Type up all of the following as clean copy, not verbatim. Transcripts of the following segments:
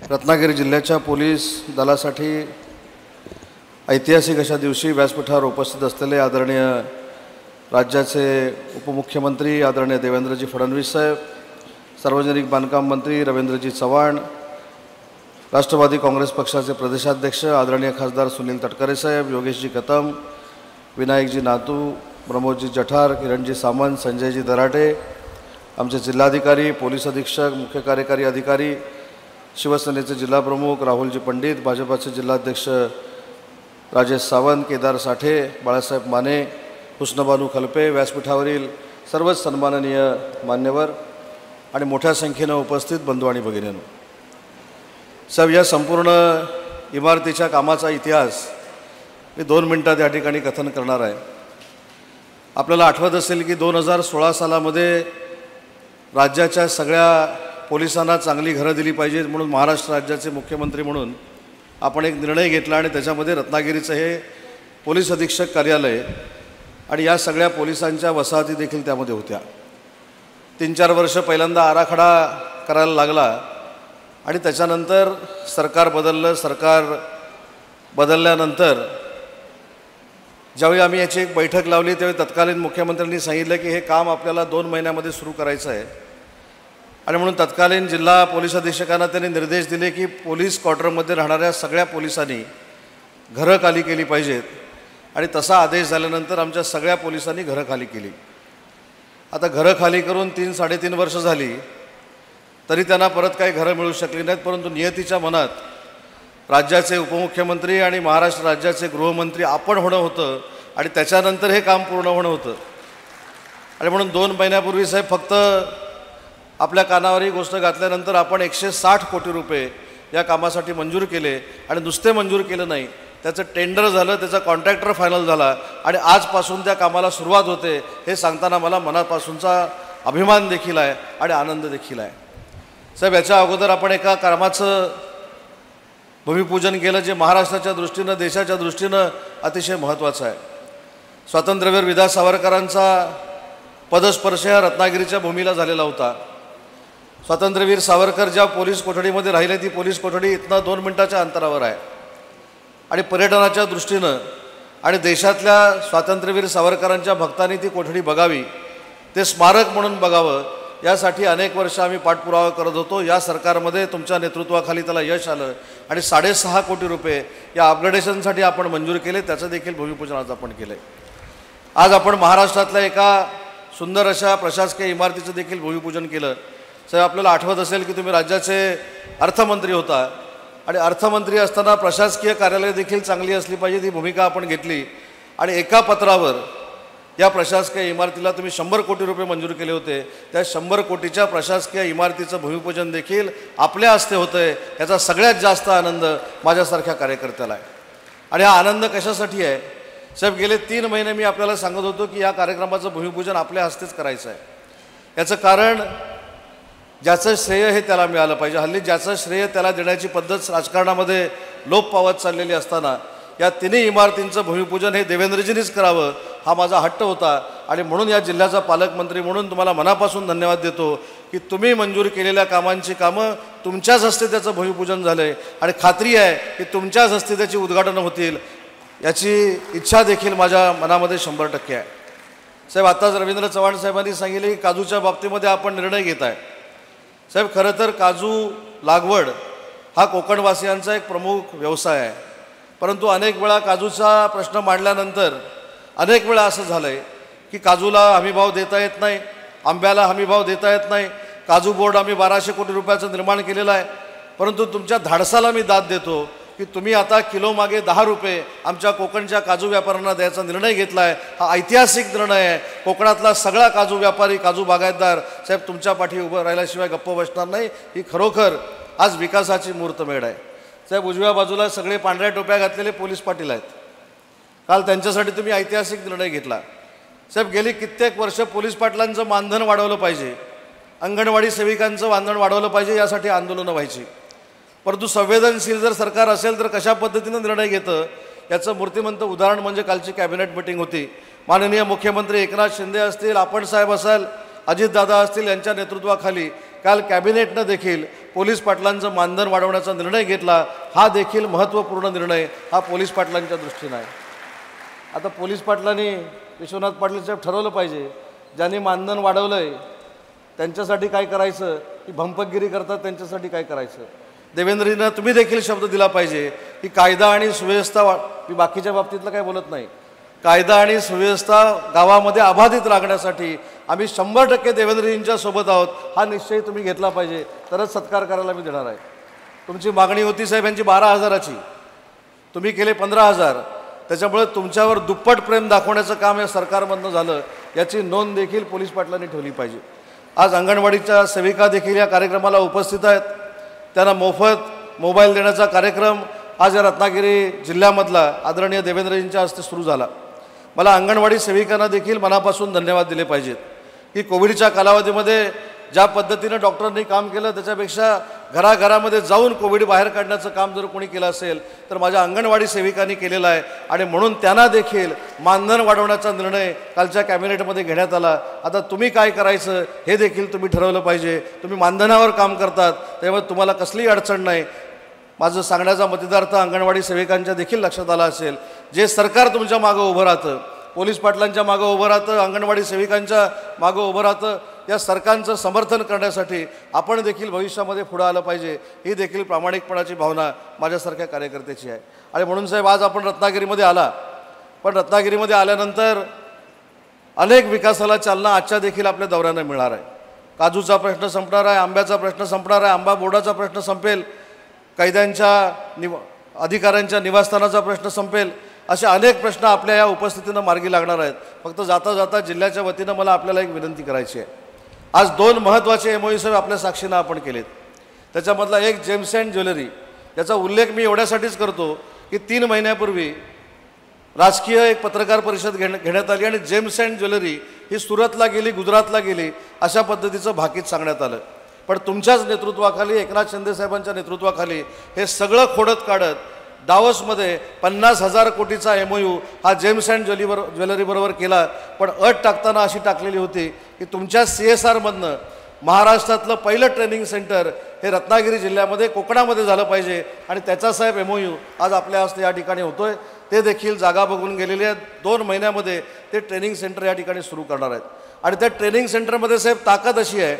रत्नागिरी जिल्ह्याच्या पोलीस दलासाठी ऐतिहासिक अशा दिवशी व्यासपीठावर उपस्थित असलेले आदरणीय राज्याचे उपमुख्यमंत्री आदरणीय देवेंद्रजी फडणवीस साहेब, सार्वजनिक बांधकाम मंत्री रवींद्रजी चव्हाण, राष्ट्रवादी काँग्रेस पक्षाचे प्रदेशाध्यक्ष आदरणीय खासदार सुनील तटकरे साहेब, योगेशजी कतम, विनायकजी नातू, प्रमोदजी जठार, किरणजी सामंत, संजयजी दराटे, आमचे जिल्हाधिकारी, पोलीस अधीक्षक, मुख्य कार्यकारी अधिकारी, शिवसेनेचे जिल्हाप्रमुख राहुलजी पंडित, भाजपाचे जिल्हाध्यक्ष राजेश सावंत, केदार साठे, बाळासाहेब माने, हुस्नबानू खलपे, व्यासपीठावरील सर्वच सन्माननीय मान्यवर आणि मोठ्या संख्येने उपस्थित बंधू आणि भगिनींनो, साहेब, या संपूर्ण इमारतीच्या कामाचा इतिहास मी 2 मिनिटात या ठिकाणी कथन करणार आहे. आपल्याला आठवत असेल की 2016 सालामध्ये राज्याच्या सगळ्या पोलिसांना चांगली घरं दिली पाहिजेत म्हणून महाराष्ट्र राज्याचे मुख्यमंत्री म्हणून आपण एक निर्णय घेतला आणि त्याच्यामध्ये रत्नागिरीचं हे पोलीस अधीक्षक कार्यालय आणि या सगळ्या पोलिसांच्या वसाहती देखील त्यामध्ये होत्या. 3-4 वर्ष पहिल्यांदा आराखडा करायला लागला आणि त्याच्यानंतर सरकार बदललं. सरकार बदलल्यानंतर ज्यावेळी आम्ही याची एक बैठक लावली त्यावेळी तत्कालीन मुख्यमंत्र्यांनी सांगितलं की हे काम आपल्याला 2 महिन्यामध्ये सुरू करायचं आहे आणि म्हणून तत्कालीन जिल्हा पोलीस अधीक्षकांना त्यांनी निर्देश दिले की पोलीस क्वार्टरमध्ये राहणाऱ्या सगळ्या पोलिसांनी घरं खाली केली पाहिजेत आणि तसा आदेश झाल्यानंतर आमच्या सगळ्या पोलिसांनी घरं खाली केली. आता घरं खाली करून 3-3.5 वर्ष झाली तरी त्यांना परत काही घरं मिळू शकली नाहीत. परंतु नियतीच्या मनात राज्याचे उपमुख्यमंत्री आणि महाराष्ट्र राज्याचे गृहमंत्री आपण होणं होतं आणि त्याच्यानंतर हे काम पूर्ण होणं होतं आणि म्हणून 2 महिन्यापूर्वी साहेब फक्त आपल्या कानावर ही गोष्ट घातल्यानंतर आपण 160 कोटी रुपये या कामासाठी मंजूर केले आणि नुसते मंजूर केलं नाही, त्याचं टेंडर झालं, त्याचा कॉन्ट्रॅक्टर फायनल झाला आणि आजपासून त्या कामाला सुरुवात होते. हे सांगताना मला मनापासूनचा अभिमान देखील आहे आणि आनंद देखील आहे. साहेब, याच्या अगोदर आपण एका कामाचं भूमिपूजन केलं जे महाराष्ट्राच्या दृष्टीनं, देशाच्या दृष्टीनं अतिशय महत्त्वाचं आहे. स्वातंत्र्यवीर विदा सावरकरांचा पदस्पर्श या रत्नागिरीच्या भूमीला झालेला होता. स्वातंत्र्यवीर सावरकर ज्या पोलीस कोठडीमध्ये राहिले ती पोलीस कोठडी इथनं 2 मिनिटाच्या अंतरावर आहे आणि पर्यटनाच्या दृष्टीनं आणि देशातल्या स्वातंत्र्यवीर सावरकरांच्या भक्तांनी ती कोठडी बघावी, ते स्मारक म्हणून बघावं, यासाठी अनेक वर्ष आम्ही पाठपुरावा करत होतो. या सरकारमध्ये तुमच्या नेतृत्वाखाली त्याला यश आलं आणि 6.5 कोटी रुपये या अपग्रेडेशनसाठी आपण मंजूर केले. त्याचं देखील भूमिपूजन आज आपण केलं आहे. आज आपण महाराष्ट्रातल्या एका सुंदर अशा प्रशासकीय इमारतीचं देखील भूमिपूजन केलं. साहेब, आपल्याला आठवत असेल की तुम्ही राज्याचे अर्थमंत्री होता आणि अर्थमंत्री असताना प्रशासकीय कार्यालय देखील चांगली असली पाहिजे ही भूमिका आपण घेतली आणि एका पत्रावर या प्रशासकीय इमारतीला तुम्ही 100 कोटी रुपये मंजूर केले होते. त्या 100 कोटीच्या प्रशासकीय इमारतीचं भूमिपूजन देखील आपल्या हस्ते होतं आहे. याचा सगळ्यात जास्त आनंद माझ्यासारख्या कार्यकर्त्याला आहे. आणि हा आनंद कशासाठी आहे साहेब? गेले 3 महिने मी आपल्याला सांगत होतो की या कार्यक्रमाचं भूमिपूजन आपल्या हस्तेच करायचं आहे. याचं कारण ज्याचं श्रेय हे त्याला मिळालं पाहिजे. हल्ली ज्याचं श्रेय त्याला देण्याची पद्धत राजकारणामध्ये लोप पावत चाललेली असताना या 3 इमारतींचं भूमिपूजन हे देवेंद्रजींनीच करावं हा माझा हट्ट होता आणि म्हणून या जिल्ह्याचा पालकमंत्री म्हणून तुम्हाला मनापासून धन्यवाद देतो की तुम्ही मंजूर केलेल्या कामांची कामं तुमच्याच हस्ते त्याचं भूमिपूजन झालं आहे आणि खात्री आहे की तुमच्याच हस्ते त्याची उद्घाटनं होतील याची इच्छा देखील माझ्या मनामध्ये 100% आहे. साहेब, आत्ताच रवींद्र चव्हाण साहेबांनी सांगितले की काजूच्या बाबतीमध्ये आपण निर्णय घेत आहे. साहेब, खरं तर काजू लागवड हा कोकणवासियांचा एक प्रमुख व्यवसाय आहे. परंतु अनेक वेळा काजूचा प्रश्न मांडल्यानंतर अनेक वेळा असं झालं आहे की काजूला हमीभाव देता येत नाही, आंब्याला हमीभाव देता येत नाही. काजू बोर्ड आम्ही 1200 कोटी रुपयाचं निर्माण केलेलं आहे. परंतु तुमच्या धाडसाला मी दाद देतो की तुम्ही आता किलोमागे 10 रुपये आमच्या कोकणच्या काजू व्यापाऱ्यांना द्यायचा निर्णय घेतला आहे. हा ऐतिहासिक निर्णय आहे. कोकणातला सगळा काजू व्यापारी, काजू बागायतदार साहेब तुमच्या पाठी उभं राहिल्याशिवाय गप्प बसणार नाही. ही खरोखर आज विकासाची मुहूर्तमेढ आहे. साहेब, उजव्या बाजूला सगळे पांढऱ्या टोप्या घातलेले पोलीस पाटील आहेत. काल त्यांच्यासाठी तुम्ही ऐतिहासिक निर्णय घेतला. साहेब, गेली कित्येक वर्ष पोलीस पाटलांचं मानधन वाढवलं पाहिजे, अंगणवाडी सेविकांचं मानधन वाढवलं पाहिजे, यासाठी आंदोलनं व्हायची. परंतु संवेदनशील जर सरकार असेल तर कशा पद्धतीनं निर्णय घेतं याचं मूर्तिमंत उदाहरण म्हणजे कालची कॅबिनेट मिटिंग होती. माननीय मुख्यमंत्री एकनाथ शिंदे असतील, आपण साहेब असाल, अजितदादा असतील यांच्या नेतृत्वाखाली काल कॅबिनेटनं देखील पोलीस पाटलांचं मानधन वाढवण्याचा निर्णय घेतला. हा देखील महत्त्वपूर्ण निर्णय हा पोलीस पाटलांच्या दृष्टीनं आहे. आता पोलीस पाटलांनी विश्वनाथ पाटील साहेब ठरवलं पाहिजे, ज्यांनी मानधन वाढवलं आहे त्यांच्यासाठी काय करायचं, की भंपकगिरी करतात त्यांच्यासाठी काय करायचं. देवेंद्रजींना तुम्ही देखील शब्द दिला पाहिजे की कायदा आणि सुव्यवस्था मी बाकीच्या बाबतीतलं काय बोलत नाही, कायदा आणि सुव्यवस्था गावामध्ये अबाधित राखण्यासाठी आम्ही 100% देवेंद्रजींच्या सोबत आहोत. हा निश्चय तुम्ही घेतला पाहिजे, तरच सत्कार करायला मी देणार आहे. तुमची मागणी होती साहेब यांची 12,000ची, तुम्ही केले 15,000. त्याच्यामुळे तुमच्यावर दुप्पट प्रेम दाखवण्याचं काम या सरकारमधनं झालं, याची नोंद देखील पोलीस पाटलांनी ठेवली पाहिजे. आज अंगणवाडीच्या सेविका देखील या कार्यक्रमाला उपस्थित आहेत. त्यांना मोफत मोबाईल देण्याचा कार्यक्रम आज या रत्नागिरी जिल्ह्यामधला आदरणीय देवेंद्रजींच्या हस्ते सुरू झाला. मला अंगणवाडी सेविकांना देखील मनापासून धन्यवाद दिले पाहिजेत की कोविडच्या कालावधीमध्ये ज्या पद्धतीनं डॉक्टरांनी काम केलं त्याच्यापेक्षा घराघरामध्ये जाऊन कोविड बाहेर काढण्याचं काम जर कोणी केलं असेल तर माझ्या अंगणवाडी सेविकांनी केलेलं आहे. आणि म्हणून त्यांना देखील मानधन वाढवण्याचा निर्णय कालच्या कॅबिनेटमध्ये घेण्यात आला. आता तुम्ही काय करायचं हे देखील तुम्ही ठरवलं पाहिजे. तुम्ही मानधनावर काम करतात त्यामुळे तुम्हाला कसलीही अडचण नाही. माझं सांगण्याचा मतितार्थ अंगणवाडी सेविकांच्या देखील लक्षात आला असेल. जे सरकार तुमच्या मागं उभं राहतं, पोलीस पाटलांच्या मागं उभं राहतं, अंगणवाडी सेविकांच्या मागं उभं राहतं, या सरकारचं समर्थन करण्यासाठी आपण देखील भविष्यामध्ये पुढं आलं पाहिजे. ही देखील प्रामाणिकपणाची भावना माझ्यासारख्या कार्यकर्त्याची आहे. आणि म्हणून साहेब आज आपण रत्नागिरीमध्ये आला, पण रत्नागिरीमध्ये आल्यानंतर अनेक विकासाला चालना आजच्या देखील आपल्या दौऱ्यानं मिळणार आहे. काजूचा प्रश्न संपणार आहे, आंब्याचा प्रश्न संपणार आहे, आंबा बोर्डाचा प्रश्न संपेल, कैद्यांच्या अधिकाऱ्यांच्या निवासस्थानाचा प्रश्न संपेल. असे अनेक प्रश्न आपल्या या उपस्थितीनं मार्गी लागणार आहेत. फक्त जाता जाता जिल्ह्याच्या वतीनं मला आपल्याला एक विनंती करायची आहे. आज 2 महत्त्वाचे MOU साहेब आपल्या साक्षीनं आपण केलेत. त्याच्यामधला एक जेम्स अँड ज्वेलरी, याचा उल्लेख मी एवढ्यासाठीच करतो की 3 महिन्यापूर्वी राजकीय एक पत्रकार परिषद घेण्यात आली आणि जेम्स अँड ज्वेलरी ही सुरतला गेली, गुजरातला गेली, अशा पद्धतीचं भाकीत सांगण्यात आलं. पण तुमच्याच नेतृत्वाखाली, एकनाथ शिंदे साहेबांच्या नेतृत्वाखाली हे सगळं खोडत काढत दावोसमध्ये 50,000 कोटीचा MOU हा जेम्स अँड ज्वेलरीबरोबर केला. पण अट टाकताना अशी टाकलेली होती की तुमच्या CSRमधनं महाराष्ट्रातलं पहिलं ट्रेनिंग सेंटर हे रत्नागिरी जिल्ह्यामध्ये कोकणामध्ये झालं पाहिजे. आणि त्याचा साहेब MOU आज आपल्या हस्ते या ठिकाणी होतोय. ते देखील जागा बघून गेलेले आहेत. 2 महिन्यामध्ये ते ट्रेनिंग सेंटर या ठिकाणी सुरू करणार आहेत. आणि त्या ट्रेनिंग सेंटरमध्ये साहेब ताकद अशी आहे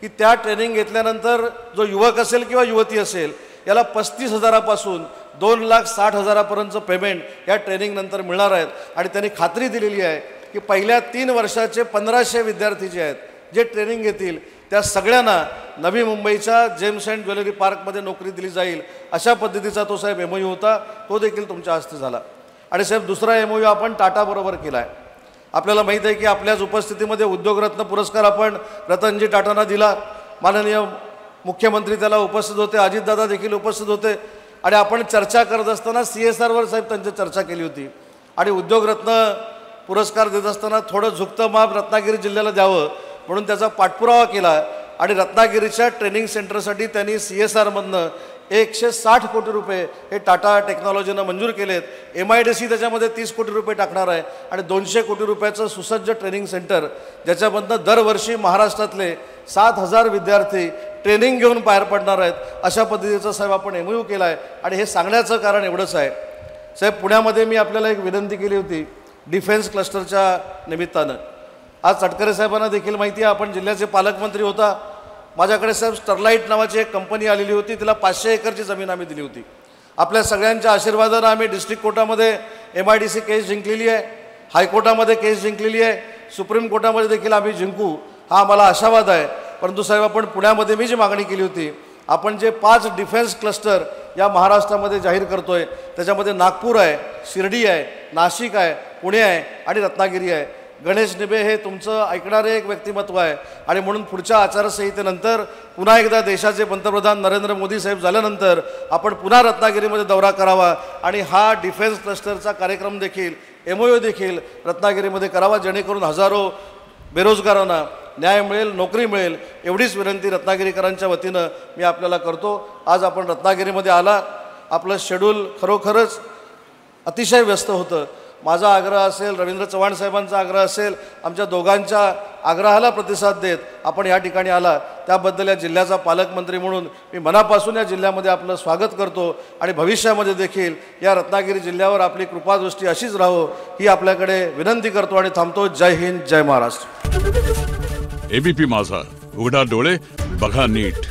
की त्या ट्रेनिंग घेतल्यानंतर जो युवक असेल किंवा युवती असेल याला 35,000पासून 2,60,000पर्यंतचं पेमेंट या ट्रेनिंगनंतर मिळणार आहेत. आणि त्यांनी खात्री दिलेली आहे की पहिल्या 3 वर्षाचे 1,500 विद्यार्थी जे आहेत जे ट्रेनिंग घेतील त्या सगळ्यांना नवी मुंबईच्या जेम्स अँड ज्वेलरी पार्कमध्ये नोकरी दिली जाईल. अशा पद्धतीचा तो साहेब MOU होता, तो देखील तुमच्या हस्ते झाला. आणि साहेब दुसरा MOU आपण टाटाबरोबर केला आहे. आपल्याला माहीत आहे की आपल्याच उपस्थितीमध्ये उद्योगरत्न पुरस्कार आपण रतनजी टाटांना दिला. माननीय मुख्यमंत्री त्याला उपस्थित होते, अजितदादा देखील उपस्थित होते. आणि आपण चर्चा करत असताना CSRवर साहेब त्यांची चर्चा केली होती. आणि उद्योगरत्न पुरस्कार देत असताना थोडं झुकतं माप रत्नागिरी जिल्ह्याला द्यावं म्हणून त्याचा पाठपुरावा केला. आणि रत्नागिरीच्या ट्रेनिंग सेंटरसाठी त्यांनी CSRमधनं 160 कोटी रुपये हे टाटा टेक्नॉलॉजीनं मंजूर केलेत. MIDC त्याच्यामध्ये 30 कोटी रुपये टाकणार आहे. आणि 200 कोटी रुपयाचं सुसज्ज ट्रेनिंग सेंटर ज्याच्यामधनं दरवर्षी महाराष्ट्रातले 7,000 विद्यार्थी ट्रेनिंग घेऊन बाहेर पडणार आहेत. अशा पद्धतीचं साहेब आपण MOU केला आहे. आणि हे सांगण्याचं कारण एवढंच आहे साहेब, पुण्यामध्ये मी आपल्याला एक विनंती केली होती डिफेन्स क्लस्टरच्या निमित्तानं. आज तटकरे साहेबांना देखील माहिती आहे, आपण जिल्ह्याचे पालकमंत्री होता. माझ्याकडे साहेब स्टरलाईट नावाची एक कंपनी आलेली होती, तिला 500 एकरची जमीन आम्ही दिली होती. आपल्या सगळ्यांच्या आशीर्वादानं आम्ही डिस्ट्रिक्ट कोर्टामध्ये MIDC केस जिंकलेली आहे, हायकोर्टामध्ये केस जिंकलेली आहे, सुप्रीम कोर्टामध्ये देखील आम्ही जिंकू हा आम्हाला आशावाद आहे. परंतु साहेब आपण पुण्यामध्ये मी जी मागणी केली होती, आपण जे 5 डिफेन्स क्लस्टर या महाराष्ट्रामध्ये जाहीर करतोय त्याच्यामध्ये नागपूर आहे, शिर्डी आहे, नाशिक आहे, पुणे आहे आणि रत्नागिरी आहे. गणेश निबे हे तुमचं ऐकणारे एक व्यक्तिमत्व आहे. आणि म्हणून पुढच्या आचारसंहितेनंतर पुन्हा एकदा देशाचे पंतप्रधान नरेंद्र मोदी साहेब झाल्यानंतर आपण पुन्हा रत्नागिरीमध्ये दौरा करावा आणि हा डिफेन्स क्लस्टरचा कार्यक्रम देखील MOU देखील रत्नागिरीमध्ये करावा, जेणेकरून हजारो बेरोजगारांना न्याय मिळेल, नोकरी मिळेल. एवढीच विनंती रत्नागिरीकरांच्या वतीनं मी आपल्याला करतो. आज आपण रत्नागिरीमध्ये आला, आपलं शेड्यूल खरोखरच अतिशय व्यस्त होतं. माझा आग्रह असेल, रवींद्र चव्हाण साहेबांचा आग्रह असेल, आमच्या दोघांच्या आग्रहाला प्रतिसाद देत आपण या ठिकाणी आला, त्याबद्दल या जिल्ह्याचा पालकमंत्री म्हणून मी मनापासून या जिल्ह्यामध्ये आपलं स्वागत करतो आणि भविष्यामध्ये देखील या रत्नागिरी जिल्ह्यावर आपली कृपादृष्टी अशीच राहो ही आपल्याकडे विनंती करतो आणि थांबतो. जय हिंद, जय महाराष्ट्र. एबीपी माझा, उघडा डोळे बघा नीट.